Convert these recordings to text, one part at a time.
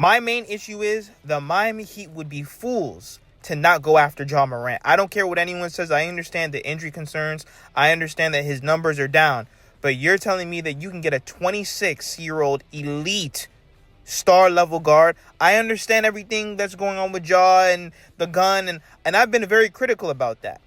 My main issue is the Miami Heat would be fools to not go after Ja Morant. I don't care what anyone says. I understand the injury concerns. I understand that his numbers are down. But you're telling me that you can get a 26-year-old elite star-level guard. I understand everything that's going on with Ja and the gun, and I've been very critical about that.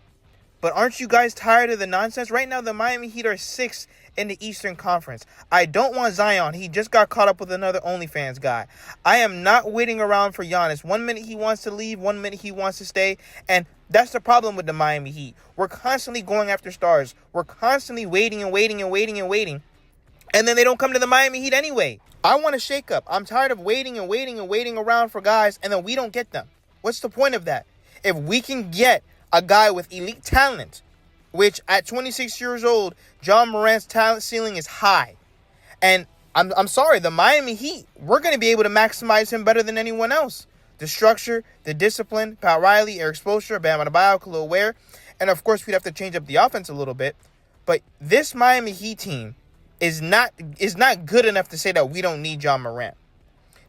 But aren't you guys tired of the nonsense? Right now, the Miami Heat are 6th in the Eastern Conference. I don't want Zion. He just got caught up with another OnlyFans guy. I am not waiting around for Giannis. 1 minute he wants to leave, 1 minute he wants to stay. And that's the problem with the Miami Heat. We're constantly going after stars. We're constantly waiting. And then they don't come to the Miami Heat anyway. I want a shakeup. I'm tired of waiting around for guys, and then we don't get them. What's the point of that? If we can get a guy with elite talent, which at 26 years old, Ja Morant's talent ceiling is high. And I'm sorry, the Miami Heat, we're going to be able to maximize him better than anyone else. The structure, the discipline, Pat Riley, Eric Spoelstra, Bam Adebayo, Khalil Ware. And of course, we'd have to change up the offense a little bit. But this Miami Heat team is not good enough to say that we don't need Ja Morant.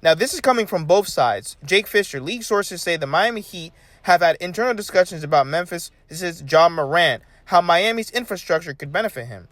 Now, this is coming from both sides. Jake Fisher, league sources say the Miami Heat have had internal discussions about Memphis. This is Ja Morant, how Miami's infrastructure could benefit him.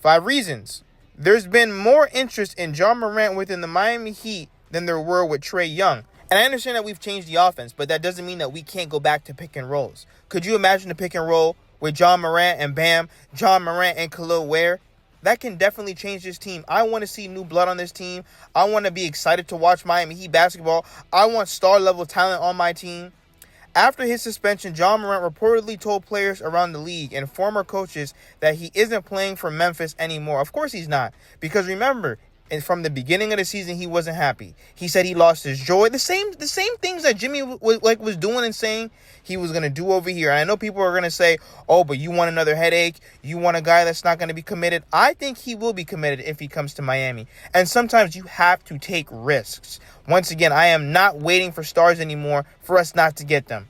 5 reasons. There's been more interest in Ja Morant within the Miami Heat than there were with Trae Young. And I understand that we've changed the offense, but that doesn't mean that we can't go back to pick and rolls. Could you imagine a pick and roll with Ja Morant and Bam, Ja Morant and Khalil Ware? That can definitely change this team. I want to see new blood on this team. I want to be excited to watch Miami Heat basketball. I want star-level talent on my team. After his suspension, Ja Morant reportedly told players around the league and former coaches that he isn't playing for Memphis anymore. Of course he's not. Because remember, from the beginning of the season, he wasn't happy. He said he lost his joy. The same things that Jimmy was doing and saying he was going to do over here. And I know people are going to say, oh, but you want another headache? You want a guy that's not going to be committed? I think he will be committed if he comes to Miami. And sometimes you have to take risks. Once again, I am not waiting for stars anymore for us not to get them.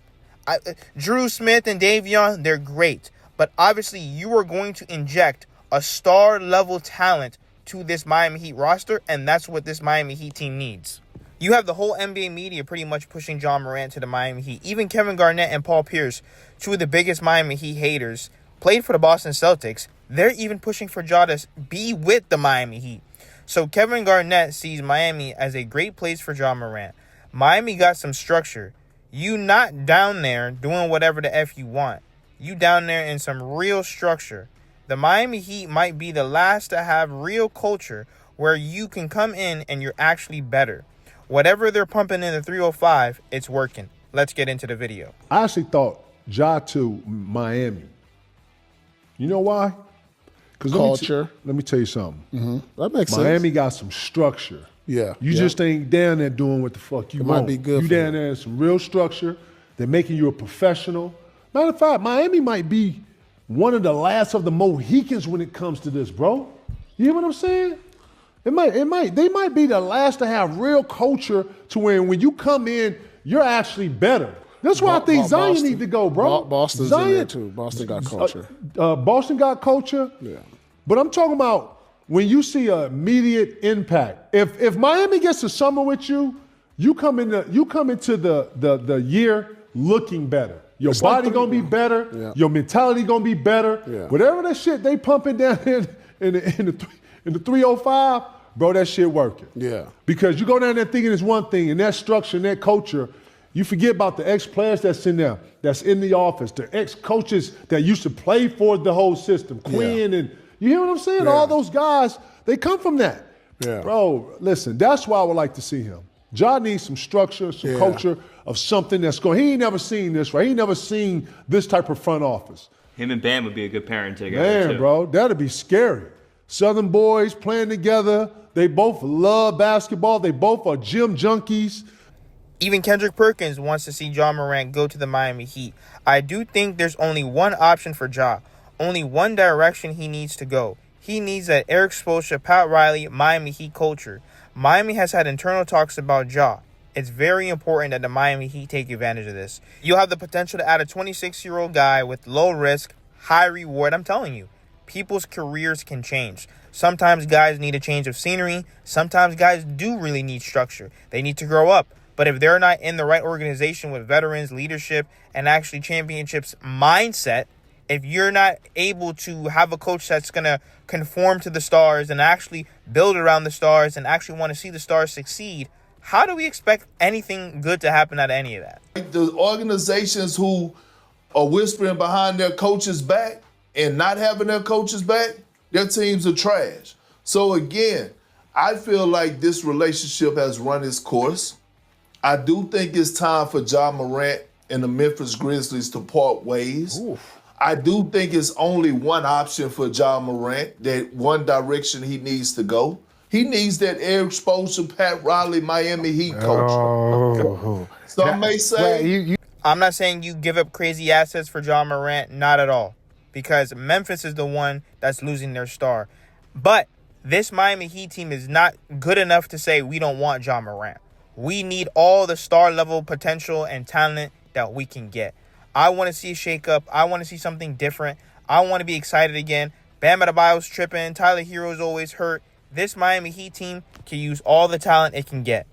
Drew Smith and Davion, they're great. But obviously, you are going to inject a star-level talent to this Miami Heat roster, and that's what this Miami Heat team needs. You have the whole NBA media pretty much pushing Ja Morant to the Miami Heat. Even Kevin Garnett and Paul Pierce, 2 of the biggest Miami Heat haters, played for the Boston Celtics. They're even pushing for Ja to be with the Miami Heat. So Kevin Garnett sees Miami as a great place for Ja Morant. Miami got some structure. You not down there doing whatever the F you want. You down there in some real structure. The Miami Heat might be the last to have real culture where you can come in and you're actually better. Whatever they're pumping in the 305, it's working. Let's get into the video. I actually thought Ja to Miami. You know why? Because culture. Let me tell you something. Mm-hmm. That makes sense. Miami got some structure. Yeah. You just ain't down there doing what the fuck you want. Might be good. You down there in some real structure. They're making you a professional. Matter of fact, Miami might be one of the last of the Mohicans when it comes to this, bro. You hear what I'm saying? They might be the last to have real culture to where when you come in, you're actually better. That's why I think Zion need to go, bro. Boston's Zion, in there too. Boston got culture. Boston got culture. Yeah. But I'm talking about when you see an immediate impact. If Miami gets to summer with you, you come into the year looking better. Your body gonna be better. Yeah. Your mentality gonna be better. Yeah. Whatever that shit they pumping down in the 305, bro, that shit working. Yeah. Because you go down there thinking it's one thing, and that structure and that culture, you forget about the ex-players that's in there, that's in the office, the ex-coaches that used to play for the whole system, Quinn, and you hear what I'm saying? Yeah. All those guys, they come from that. Yeah. Bro, listen, that's why I would like to see him. Ja needs some structure, some culture of something that's going. He ain't never seen this, right? He ain't never seen this type of front office. Him and Bam would be a good pairing together, Man, too. bro, that'd be scary. Southern boys playing together. They both love basketball. They both are gym junkies. Even Kendrick Perkins wants to see Ja Morant go to the Miami Heat. I do think there's only one option for Ja. Only one direction he needs to go. He needs that Eric Spoelstra, Pat Riley, Miami Heat culture. Miami has had internal talks about Ja. It's very important that the Miami Heat take advantage of this. You'll have the potential to add a 26-year-old guy with low risk, high reward. I'm telling you, people's careers can change. Sometimes guys need a change of scenery. Sometimes guys do really need structure. They need to grow up. But if they're not in the right organization with veterans, leadership, and actually championships mindset, if you're not able to have a coach that's going to conform to the stars and actually build around the stars and actually want to see the stars succeed, how do we expect anything good to happen out of any of that? The organizations who are whispering behind their coaches' back and not having their coaches back, their teams are trash. So again, I feel like this relationship has run its course. I do think it's time for Ja Morant and the Memphis Grizzlies to part ways. Oof. I do think it's only one option for Ja Morant, that one direction he needs to go. He needs that Eric Spoelstra, Pat Riley, Miami Heat coach. Oh. Some may say... I'm not saying you give up crazy assets for Ja Morant, not at all, because Memphis is the one that's losing their star. But this Miami Heat team is not good enough to say we don't want Ja Morant. We need all the star-level potential and talent that we can get. I want to see a shakeup. I want to see something different. I want to be excited again. Bam Adebayo's tripping. Tyler Hero's always hurt. This Miami Heat team can use all the talent it can get.